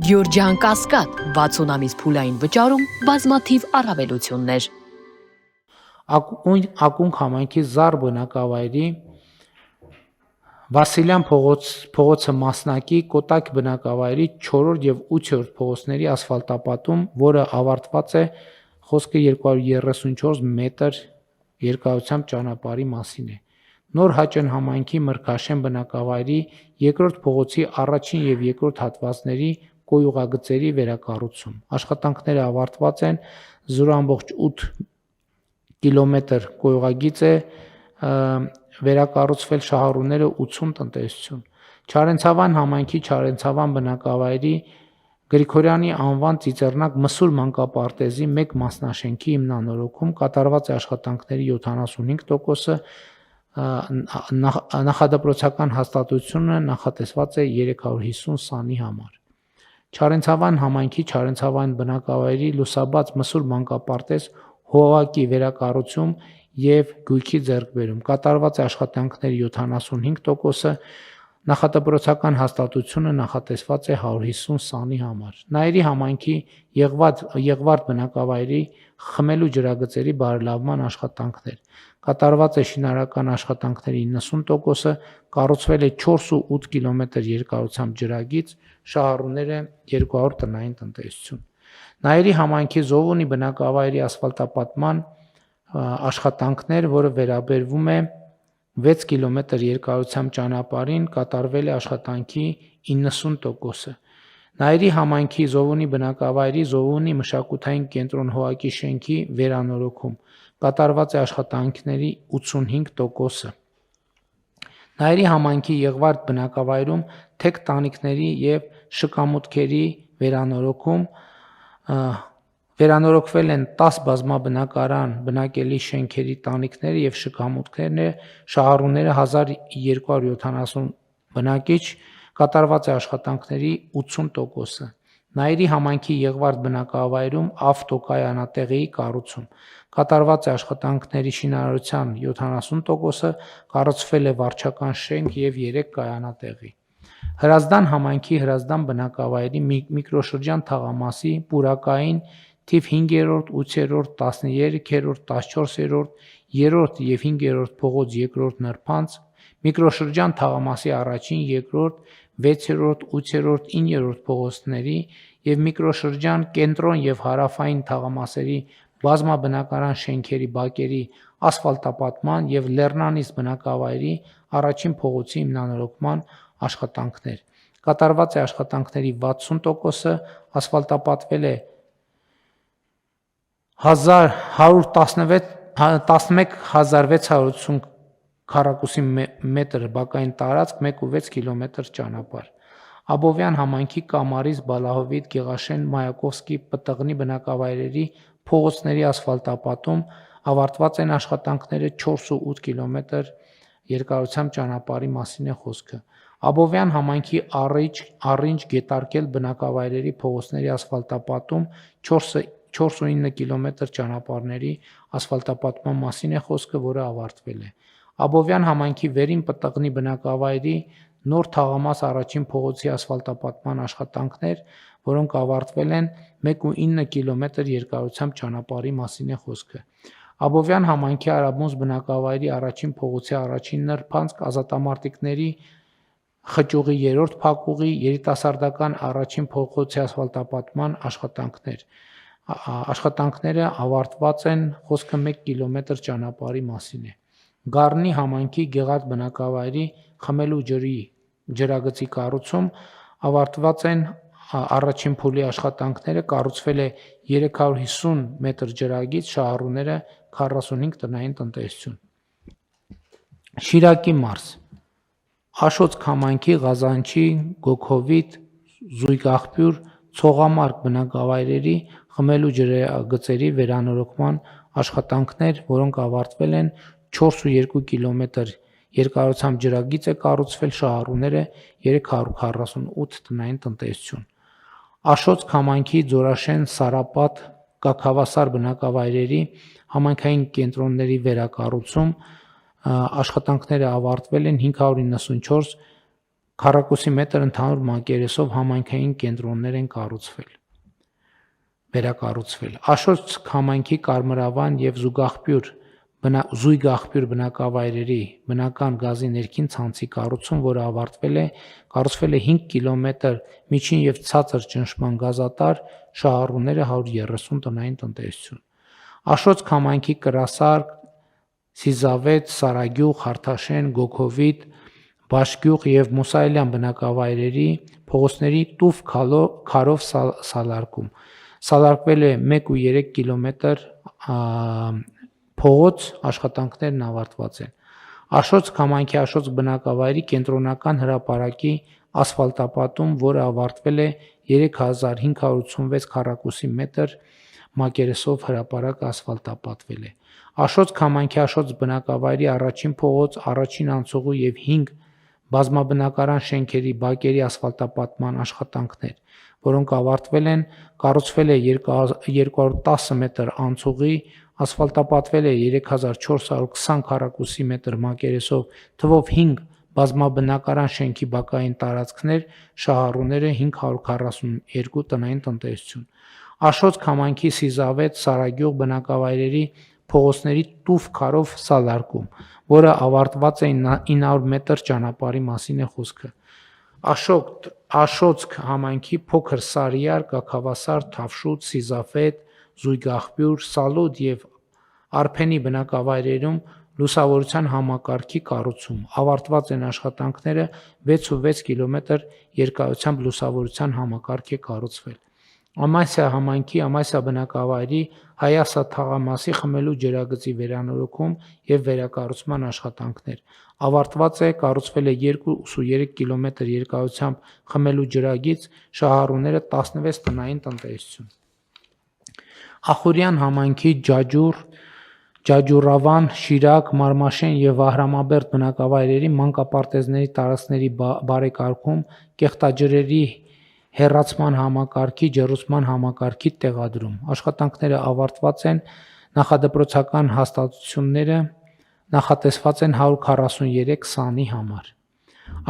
Գյորջյան Կասկադ 60 ամիս փուլային վճարում բազմաթիվ առավելություններ։ Ակունք համայնքի Զար բնակավայրի Վասիլյան փողոցը մասնակի Կոտակ բնակավայրի 4-րդ և 8-րդ փողոցների ասֆալտապատում, որը ավարտված է խոսքը 234 մետր երկարությամբ ճանապարհի մասին է։ Նոր Հաճն համայնքի Մրգաշեն բնակավայրի 2-րդ փողոցի առաջին և երկրորդ հատվածների կոյուղագծերի վերակառուցում։ Աշխատանքները ավարտված են 0.8 կիլոմետր կոյուղագիծ է վերակառուցվել, շահառուները 80 տնտեսություն։ Չարենցավան համայնքի Չարենցավան բնակավայրի Գրիգորյանի անվան Ծիծեռնակ մսուր մանկապարտեզի 1 մասնաշենքի հիմնանորոգում կատարված է աշխատանքների 75%-ը, նախադպրոցական հաստատությունը նախատեսված է 350 սանի համար։ Չարենցավան համայնքի Չարենցավան բնակավայրի Լուսաբաց մսուր մանկապարտեզ հողակի վերակառուցում և գույքի ձեռքբերում կատարված է աշխատանքների 75%-ը, նախադպրոցական հաստատությունը նախատեսված է 150 սանի համար։ Նայերի համայնքի Եղվարդ բնակավայրի խմելու ջրագծերի բարելավման աշխատանքներ կատարված է շինարարական աշխատանքների 90%-ը, կառուցվել է 4.8 կիլոմետր երկարությամբ ջրագիծ, շահառուները 200 տնային տնտեսություն։ Նայերի համայնքի Զովունի բնակավայրի ասֆալտապատման աշխատանքներ, որը վերաբերվում է 6 կիլոմետր երկարությամբ ճանապարհին, կատարվել է աշխատանքի 90%-ը։ Նայերի համայնքի Զովունի բնակավայրի Զովունի մշակութային կենտրոն հողակի շենքի վերանորոգում կատարված է աշխատանքների 85%-ը։ Նայերի համայնքի Եղվարդ բնակավայրում թեք տանիքների և շքամուտքերի վերանորոգում վերանորոգվել են 10 բազմաբնակարան բնակելի շենքերի տանիքները և շքամուտքները, շահառուները 1270 բնակիչ, կատարված է աշխատանքների 80%-ը։ Նայերի համայնքի Եղվարդ բնակավայրում ավտոկայանատեղիի կառուցում կատարված է աշխատանքների շինարարության 70%-ը, կառուցվել է վարչական շենք և 3 կայանատեղի։ Հրազդան համայնքի Հրազդան բնակավայրի միկրոշրջան թաղամասի Պուրակային թիվ 5-րդ, 8-րդ, 13-րդ, 14-րդ, 3-րդ և 5-րդ փողոց 2-րդ նրբանց, միկրոշրջան թաղամասի առաջին, 2-րդ, 6-րդ, 8-րդ, 9-րդ փողոցների և միկրոշրջան կենտրոն և հարավային թաղամասերի բազմաբնակարան շենքերի բակերի ասֆալտապատման և Լեռնանիստ բնակավայրի առաջին փողոցի հիմնանորոգման աշխատանքներ։ Կատարված է աշխատանքների 60%-ը, ասֆալտապատվել է 11680 քառակուսի մետր բակային տարածք, 1.6 կիլոմետր ճանապարհ։ Աբովյան համայնքի Կամարից Բալահովիտ Գեղաշեն Մայակովսկի Պտղնի բնակավայրերի փողոցների ասֆալտապատում ավարտված են աշխատանքները 4.8 կիլոմետր երկարությամբ ճանապարհի մասին է խոսքը։ Աբովյան համայնքի Առինջ Գետառքել բնակավայրերի փողոցների ասֆալտապատում 4.9 կիլոմետր ճանապարհների ասֆալտապատման մասին է խոսքը, որը ավարտվել է։ Աբովյան համայնքի Վերին Պտղնի բնակավայրի Նոր Թաղամաս առաջին փողոցի ասֆալտապատման աշխատանքներ, որոնք ավարտվել են 1.9 կիլոմետր երկարությամբ ճանապարհի մասին է խոսքը։ Աբովյան համայնքի Արաբունձ բնակավայրի առաջին փողոցի առաջին նրբանցք ազատամարտիկների խճուղի 3-րդ փակուղի երիտասարդական առաջին փողոցի ասֆալտապատման աշխատանքներ։ Աշխատանքները ավարտված են, խոսքը 1 կիլոմետր ճանապարհի մասին է։ Գառնի համայնքի Գեղարդ բնակավայրի խմելու ջրագծի կառուցում ավարտված են առաջին փուլի աշխատանքները, կառուցվել է 350 մետր ջրագիծ, շահառուները 45 տնային տնտեսություն։ Շիրակի մարզ Աշոց համայնքի Ղազանչի, Գոքովիտ, Զույգաղբյուր, Ցողամարկ բնակավայրերի խմելու ջրագծերի վերանորոգման աշխատանքներ, որոնք ավարտվել են 4.2 կիլոմետր երկարությամբ ջրագիծ է կառուցվել, շահառուները 348 տնային տնտեսություն։ Աշոց համայնքի Ձորաշեն, Սարապատ, Կաքավասար բնակավայրերի համայնքային կենտրոնների վերակառուցում աշխատանքները ավարտվել են 594 քառակուսի մետր ընդհանուր մակերեսով համայնքային կենտրոններ են վերակառուցվել։ Աշոտsk համայնքի Կարմրավան եւ Զույգ աղբյուր բնակավայրերի բնական գազի ներքին ցանցի կառուցում, որը կառուցվել է 5 կիլոմետր միջին եւ ցածր ճնշման գազատար, շահառուները 130 տնային տնտեսություն։ Աշոտsk համայնքի Կրասարկ, Սիզավետ, Սարագյուղ, Հարթաշեն, Գոքովիտ, Բաշկյուղ եւ Մուսայելյան բնակավայրերի փողոցների տուֆ քարով սալարկում։ Սալարկվել է 1.3 կիլոմետր փողոց, աշխատանքներն ավարտված են։ Աշոտsk համայնքի Աշոտsk բնակավայրի կենտրոնական հրապարակի ասֆալտապատում, որը ավարտվել է 3586 քառակուսի մետր մակերեսով հրապարակը ասֆալտապատվել է։ Աշոտsk համայնքի Աշոտsk բնակավայրի առաջին փողոց, առաջին անցուղու եւ 5 բազմաբնակարան շենքերի բակերի ասֆալտապատման աշխատանքներ, որոնք ավարտվել են, կառուցվել է 210 մետր անցուղի, ասֆալտապատվել է 3420 քառակուսի մետր մակերեսով թվով 5 բազմաբնակարան շենքի բակային տարածքներ, շահառուները 542 տնային տնտեսություն։ Աշոտsk համայնքի Սիզավետ, Սարագյուղ բնակավայրերի փողոցների տուֆ քարով սալարկում, որը ավարտված է 900 մետր ճանապարհի մասին է խոսքը։ Աշոտsk համայնքի Փոքր Սարիար, Կաքավասար, Թավշուտ, Սիզավետ, Զույգ աղբյուր, Սալուտ եւ Արփենի բնակավայրերում լուսավորության համակարգի կառուցում։ Ավարտված են աշխատանքները 6.6 կիլոմետր երկարությամբ լուսավորության համակարգ է կառուցվել։ Ամասիա համայնքի Ամասիա բնակավայրի Հայասա թաղամասի խմելու ջրագծի վերանորոգում եւ վերակառուցման աշխատանքներ։ Ավարտված է, կառուցվել է 2.3 կիլոմետր երկարությամբ խմելու ջրագիծ, շահառուները 16 տնային տնտեսություն։ Ախուրյան համայնքի Ջաջուրավան, Շիրակ, Մարմաշեն եւ Վահրամաբերդ բնակավայրերի մանկապարտեզների տարածքների բարեկարգում, կեղտաջրերի հեռացման համակարգի, ջեռուցման համակարգի տեղադրում։ Աշխատանքները ավարտված են, նախադպրոցական հաստատությունները նախատեսված են 143 սանի համար։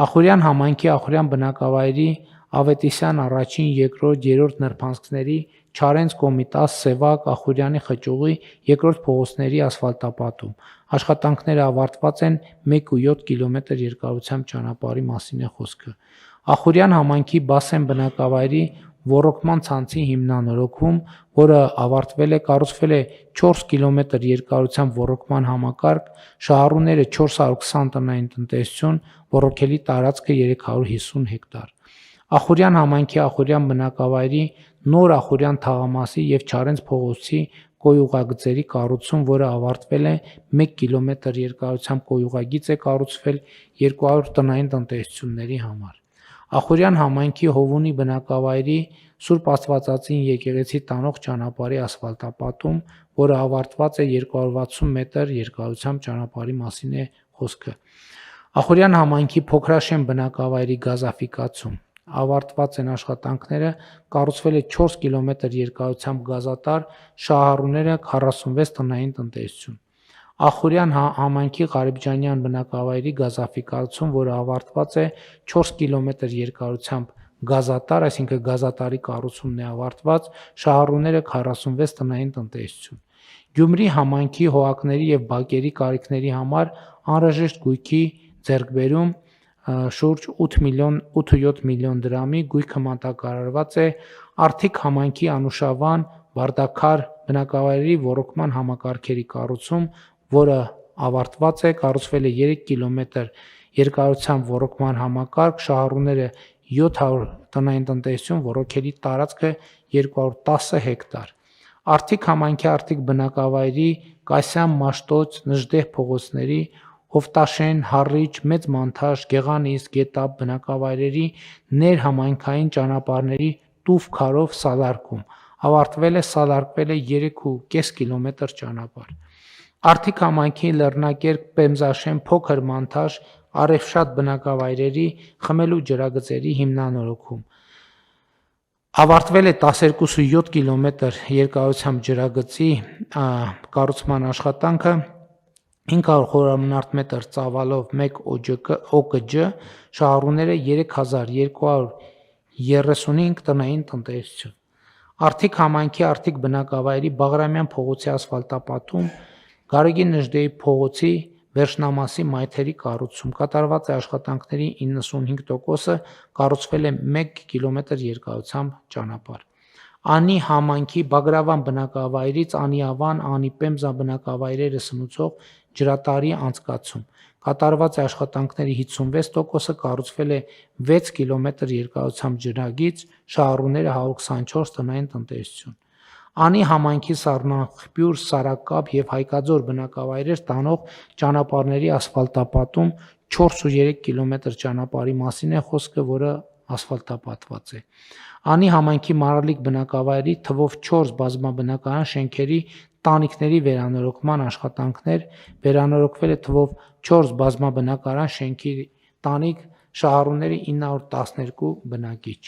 Ախուրյան համայնքի Ախուրյան բնակավայրի Ավետիսյան առաջին, երկրորդ, երրորդ նրբանցքների, Չարենց Կոմիտաս, Սևակ, Ախուրյանի խճուղի երկրորդ փողոցների ասֆալտապատում։ Աշխատանքները ավարտված են 1.7 կիլոմետր երկարությամբ ճանապարհի մասին է խոսքը։ Ախուրյան համայնքի Բասեն բնակավայրի ոռոգման ցանցի հիմնանորոգում, որը կառուցվել է 4 կիլոմետր երկարությամբ ոռոգման համակարգ, շահառուները 420 տնային տնտեսություն, ոռոգելի տարածքը 350 հեկտար։ Ախուրյան համայնքի Ախուրյան բնակավայրի նոր Ախուրյան թաղամասի եւ Չարենց փողոցի կոյուղագծերի կառուցում, որը ավարտվել է 1 կիլոմետր երկարությամբ կոյուղագիծ է կառուցվել 200 տնային տնտեսությունների համար։ Ախուրյան համայնքի Հովունի բնակավայրի Սուրբ Աստվածածին եկեղեցի տանող ճանապարհի ասֆալտապատում, որը ավարտված է 260 մետր երկարությամբ ճանապարհի մասին է խոսքը։ Ախուրյան համայնքի Փոքրաշեն բնակավայրի գազաֆիկացում ավարտված են աշխատանքները, կառուցվել է 4 կիլոմետր երկարությամբ գազատար, շահառուները 46 տնային տնտեսություն։ Ախուրյան համայնքի Ղարիբջանյան բնակավայրի գազաֆիկացում, որը ավարտված է 4 կիլոմետր երկարությամբ գազատար, այսինքն գազատարի կառուցումն է ավարտված, շահառուները 46 տնային տնտեսություն։ Գյումրի համայնքի հողակների եւ բակերի կարիքների համար անհրաժեշտ գույքի ձեռքբերում շուրջ 8.7 միլիոն դրամի գույքը մատակարարված է Արթիկ համայնքի Անուշավան, Բարդաքար բնակավայրերի ոռոգման համակարգերի կառուցում, որը ավարտված է, կառուցվել է 3 կիլոմետր երկարությամբ ոռոգման համակարգ, շահառուները 700 տնային տնտեսություն, ոռոգելի տարածքը 210 հեկտար։ Արթիկ համայնքի Արթիկ բնակավայրի Կասյան, Մաշտոց, Նժդեհ փողոցների Հովտաշեն, Հառիչ, Մեծ Մանթաշ, Գեղանիս, Գետապ բնակավայրերի ներհամայնքային ճանապարհների տուֆ քարով սալարկում։ Սալարկվել է 3.5 կիլոմետր ճանապարհ։ Արթիկ համայնքի Լեռնակերտ, Պեմզաշեն, Փոքր Մանթաշ, Արևշատ բնակավայրերի խմելու ջրագծերի հիմնանորոգում։ Ավարտվել է 12.7 կիլոմետր երկարությամբ ջրագծի կառուցման աշխատանքը, 500 խորամնարդ մետր ծավալով 1 ՕԿՋ, շահառուները 3235 տնային տնտեսություն։ Արթիկ համայնքի Արթիկ բնակավայրի Բաղրամյան փողոցի ասֆալտապատում, Գարեգին Նժդեի փողոցի վերջնամասի մայթերի կառուցում, կատարված է աշխատանքների 95%-ը, կառուցվել է 1 կիլոմետր երկարությամբ ճանապարհ։ Անի համայնքի Բագրավան բնակավայրից Անիավան, Անի-Պեմզա բնակավայրերը սնուցող ջրատարի անցկացում, կատարված է աշխատանքների 56%-ը, կառուցվել է 6 կիլոմետր երկարությամբ ջրագիծ, շահառուները 124 տնային տնտեսություն։ Անի համայնքի Սառնախպյուր, Սարակապ և Հայկաձոր բնակավայրեր տանող ճանապարհների ասֆալտապատում 4,3 կիլոմետր ճանապարհի մասին է խոսքը, որը ասֆալտապատված է։ Անի համայնքի Մարալիկ բնակավայրի թվով 4 բազմաբնակարան շենքերի տանիքների վերանորոգման աշխատանքներ, վերանորոգվել է թվով 4 բազմաբնակարան շենքի տանիք, շահառուները 912 բնակիչ։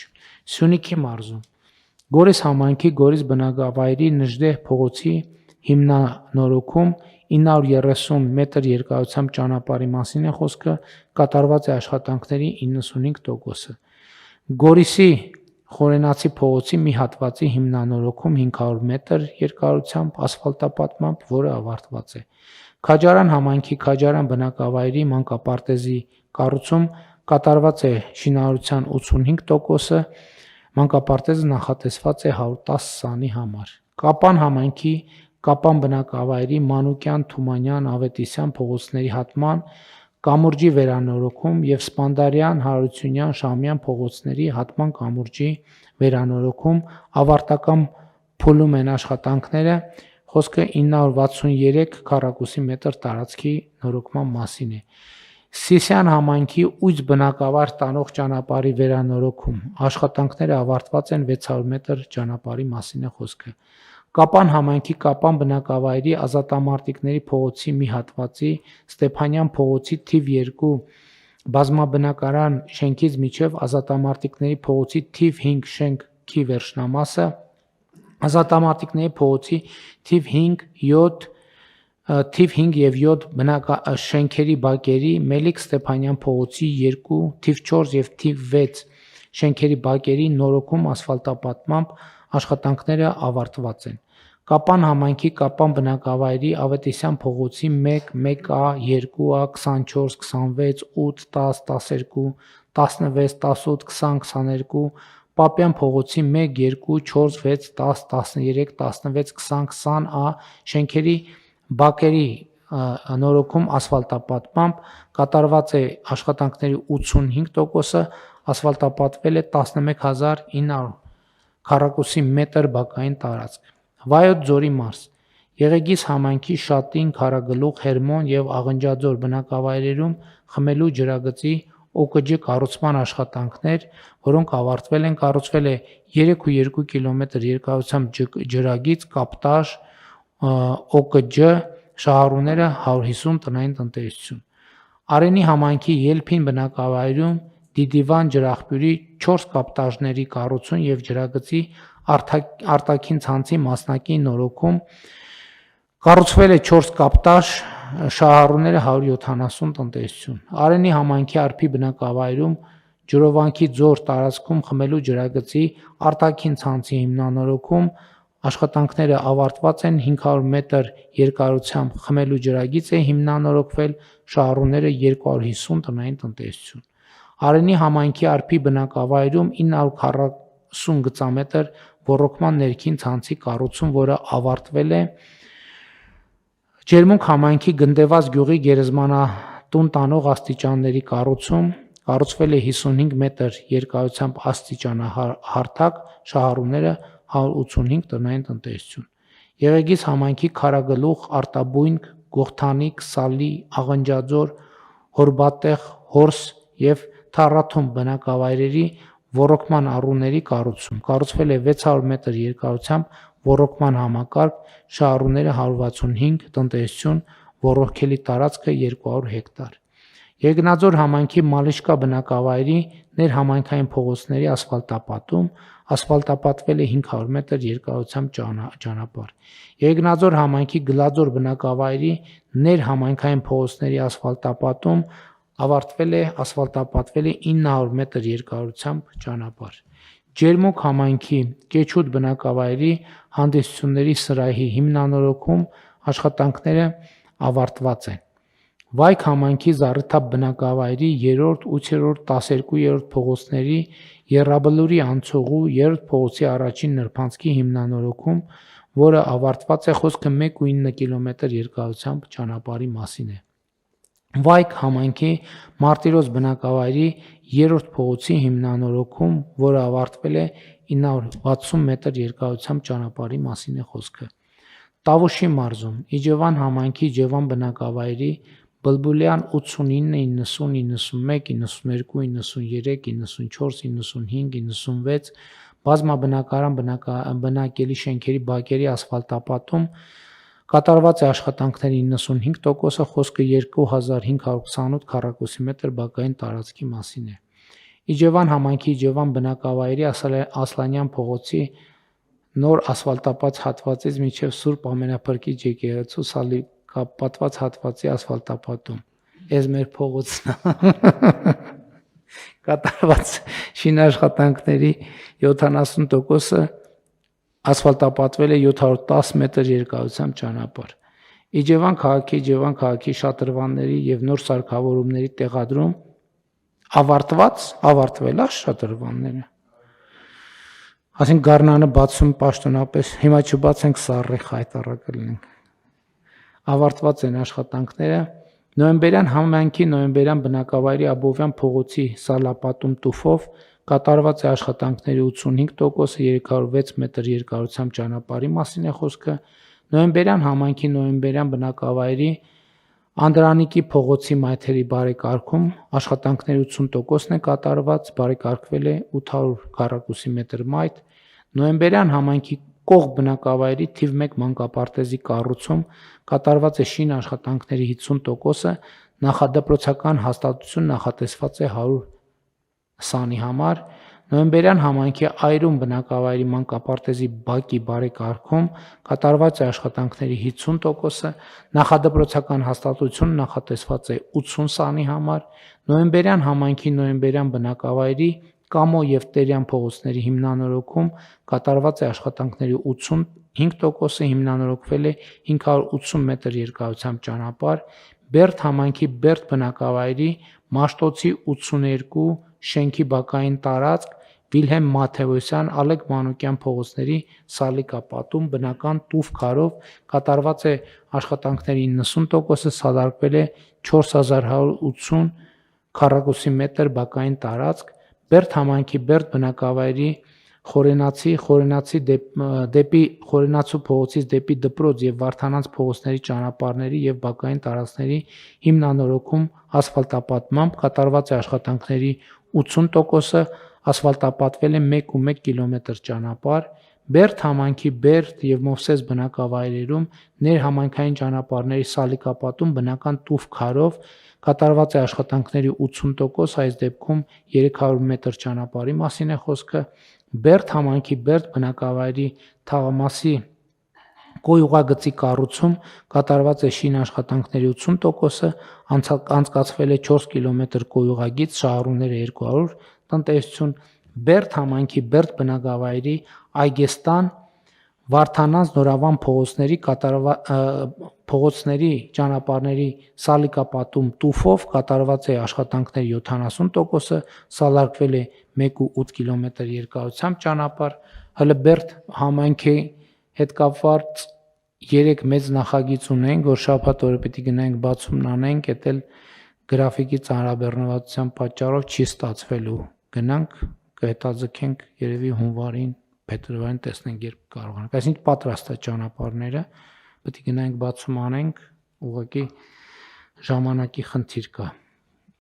Սյունիքի մարզում Գորիս համայնքի Գորիս բնակավայրի Նժդեհ փողոցի հիմնանորոգում 930 մետր երկարությամբ ճանապարհի մասին է խոսքը, կատարված է աշխատանքների 95%-ը։ Գորիսի Խորենացի փողոցի մի հատվածի հիմնանորոգում 500 մետր երկարությամբ ասֆալտապատմամբ, որը ավարտված է։ Քաջարան համայնքի Քաջարան բնակավայրի մանկապարտեզի կառուցում, կատարված է շինարարության 85%-ը, մանկապարտեզը նախատեսված է 110 սանի համար։ Կապան համայնքի Կապան բնակավայրի Մանուկյան, Թումանյան, Ավետիսյան փողոցների հատման, կամուրջի վերանորոգում և Սպանդարյան, Հարությունյան, Շամյան փողոցների հատման կամուրջի վերանորոգում, ավարտական փուլում են աշխատանքները, խոսքը 963 քառակուսի մետր տարածքի նորոգման մասին է։ Սիսյան համայնքի Ուց բնակավայր տանող ճանապարհի վերանորոգում, աշխատանքները ավարտված են 600 մետր ճանապարհի մասին է խոսքը։ Կապան համայնքի Կապան բնակավայրի Ազատամարտիկների փողոցի մի հատվածի Ստեփանյան փողոցի թիվ 2 բազմաբնակարան շենքից մինչև Ազատամարտիկների փողոցի թիվ 5 շենքի վերջնամասը, Ազատամարտիկների փողոցի թիվ 5 և 7 շենքերի բակերի, Մելիք Ստեփանյան փողոցի 2, թիվ 4 և թիվ 6 շենքերի բակերի նորոգում ասֆալտապատմամբ աշխատանքները ավարտված են։ Կապան համայնքի Կապան բնակավայրի Ավետիսյան փողոցի 1, 1A, 2A, 24, 26, 8, 10, 12, 16, 18, 20, 22, Պապյան փողոցի 1, 2, 4, 6, 10, 13, 16, 20, 20A շենքերի բակերի նորոգում ասֆալտապատմամբ, կատարված է աշխատանքների 85%-ը, ասֆալտապատվել է 11900 քառակուսի մետր բակային տարածք։ Վայոց ձորի մարզ Եղեգիս համայնքի Շատին, Քարագլուխ, Հերմոն և Աղնջաձոր բնակավայրերում խմելու ջրագծի ՕԿՋ կառուցման աշխատանքներ, որոնք ավարտվել են, կառուցվել է 3,2 կիլոմետր երկարությամբ ջրագիծ, կապտաժ, ՕԿՋ, շահառուները 150 տնային տնտեսություն։ Արենի համայնքի Ելփին բնակավայրում Դիդիվան ջրաղբյուրի 4 կապտաժների կառուցում և ջրագծի արտաքին ցանցի մասնակի նորոգում, կառուցվել է 4 կապտաժ, շահառուները 170 տնտեսություն։ Արենի համայնքի Արփի բնակավայրում Ջրովանքի ձոր տարածքում խմելու ջրագծի արտաքին ցանցի հիմնանորոգում, աշխատանքները ավարտված են, 500 մետր երկարությամբ խմելու ջրագիծ է հիմնանորոգվել, շահառուները 250 տնային տնտեսություն։ Արենի համայնքի Արփի բնակավայրում 940 գծամետր ոռոգման ներքին ցանցի կառուցում, որը ավարտվել է։ Ջերմուկ համայնքի Գնդեված գյուղի գերեզմանատուն տանող աստիճանների կառուցում, կառուցվել է 55 մետր երկարությամբ աստիճանահարթակ, շահառուները 185 տնային տնտեսություն։ Եղեգիս համայնքի Քարագլուխ, Արտաբույն, Գողթանիկ, Սալի, Աղնջաձոր, Հորբատեղ, Հորս և Թառաթում բնակավայրերի ոռոգման առուների կառուցում, կառուցվել է 600 մետր երկարությամբ ոռոգման համակարգ, շահառուները 165 տնտեսություն, ոռոգելի տարածքը 200 հեկտար։ Երկնաձոր համայնքի Մալիշկա բնակավայրի ներհամայնքային փողոցների ասֆալտապատում, ասֆալտապատվել է 500 մետր երկարությամբ ճանապարհ։ Երգնաձոր համայնքի Գլաձոր բնակավայրի ներհամայնքային փողոցների ասֆալտապատվել է 900 մետր երկարությամբ ճանապարհ։ Ջերմուկ համայնքի Կեչուտ բնակավայրի հանդիսությունների սրահի հիմնանորոգում աշխատանքները ավարտված են։ Վայք համայնքի Զառիթափ բնակավայրի 3-րդ, 8-րդ, 12-րդ փողոցների Եռաբլուրի անցուղու 3-րդ փողոցի առաջին նրբանցքի հիմնանորոգում, որը ավարտված է, խոսքը 1.9 կիլոմետր երկարությամբ ճանապարհի մասին է։ Վայք համայնքի Մարտիրոս բնակավայրի 3-րդ փողոցի հիմնանորոգում, որը ավարտվել է 960 մետր երկարությամբ ճանապարհի մասին է խոսքը։ Տավուշի մարզում Իջևան համայնքի Իջևան բնակավայրի Բլբուլյան 89, 90, 91, 92, 93, 94, 95, 96 բազմաբնակարան բնակելի շենքերի բակերի ասֆալտապատում կատարված է աշխատանքների 95%-ը, խոսքը 2528 քառակուսի մետր բակային տարածքի մասին է։ Իջևան համայնքի Իջևան բնակավայրի Ասլանյան փողոցի նոր ասֆալտապատ հատվածից մինչև Սուրբ Ամենափրկիչ եկեղեցու սալիկապատված հատվածի ասֆալտապատում։ Էս մեր փողոցն է։ Կատարված շինաշխատանքների 70%-ը ասֆալտապատվել է 710 մետր երկարությամբ ճանապարհ։ Իջևան քաղաքի շատրվանների եւ նոր սարքավորումների տեղադրում ավարտվել է շատրվանները։ Ասենք գառնանը բացում պաշտոնապես, հիմա չբացենք սառի խայտարակը լինենք։ Ավարտված են աշխատանքները։ Նոյեմբերյան համայնքի Նոյեմբերյան բնակավայրի Աբովյան փողոցի սալապատում տուֆով կատարված է աշխատանքների 85%-ը 306 մետր երկարությամբ ճանապարհի մասին է խոսքը։ Նոյեմբերյան համայնքի Նոյեմբերյան բնակավայրի Անդրանիկի փողոցի մայթերի բարեկարգում աշխատանքների 80%-ն է կատարված, բարեկարգվել է 800 քառակուսի մետր մայթ։ Նոյեմբերյան համայնքի Կող բնակավայրի թիվ 1 մանկապարտեզի կառուցում կատարված է շին աշխատանքների 50%-ը, նախադպրոցական հաստատություն նախատեսված է 100 սանի համար։ Նոյեմբերյան համայնքի Այրում բնակավայրի մանկապարտեզի բակի բարեկարգում կատարված է աշխատանքների 50%-ը, նախադպրոցական հաստատություն նախատեսված է 80 սանի համար։ Նոյեմբերյան համայնքի Նոյեմբերյան բնակավայրի Կամո եւ Տերյան փողոցների հիմնանորոգում կատարված է աշխատանքների 85%-ը, հիմնանորոգվել է 580 մետր երկարությամբ ճանապարհ։ Բերդ համայնքի Բերդ բնակավայրի Մաշտոցի 82 շենքի բակային տարածք Վիլհեմ Մաթեոսյան, Ալեկ Մանուկյան փողոցների սալիկապատում բնական տուֆ քարով կատարված է աշխատանքների 90%-ը, սադարկվել է 4180 քառակուսի մետր բակային տարածք։ Բերդ համայնքի Բերդ բնակավայրի Խորենացու փողոցից դեպի դպրոց եւ Վարդանանց փողոցների ճանապարհների եւ բակային տարածքների հիմնանորոգում ասֆալտապատմամբ կատարված է աշխատանքների 80%-ը, ասֆալտապատվել է 1.1 կիլոմետր ճանապարհ։ Բերդ համայնքի Բերդ եւ Մովսես բնակավայրերում ներհամայնքային ճանապարհների սալիկապատում բնական տուֆ քարով կատարված է աշխատանքների 80%, այս դեպքում 300 մետր ճանապարհի մասին է խոսքը։ Բերդ համայնքի Բերդ բնակավայրի թաղամասի գոյուղագծի կառուցում կատարված է շին աշխատանքների 80%-ը, անցկացվել է 4 կիլոմետր գոյուղագիծ, շահառուները 200, տնտեսություն։ Բերդ համայնքի Բերդ բնակավայրի Այգեստան, Վարդանանց, Նորավան փողոցների ճանապարհների սալիկապատում տուֆով կատարված է աշխատանքների 70%-ը, սալարկվել է 1.8 կիլոմետր երկարությամբ ճանապարհ։ Հələ Բերդ համայնքի հետ կապված 3 մեծ նախագիծ ունենք, որ շաբաթ օրը պիտի գնանք բացումն անենք, էդ էլ գրաֆիկի ծանրաբեռնվածության պատճառով չի ստացվելու։ Գնանք, կհետաձգենք երևի հունվարին, փետրվարին տեսնենք երբ կարողանանք։ Այսինքն պատրաստ է ճանապարհները, պետք է գնանք բացում անենք, ուղղակի ժամանակի խնդիր կա։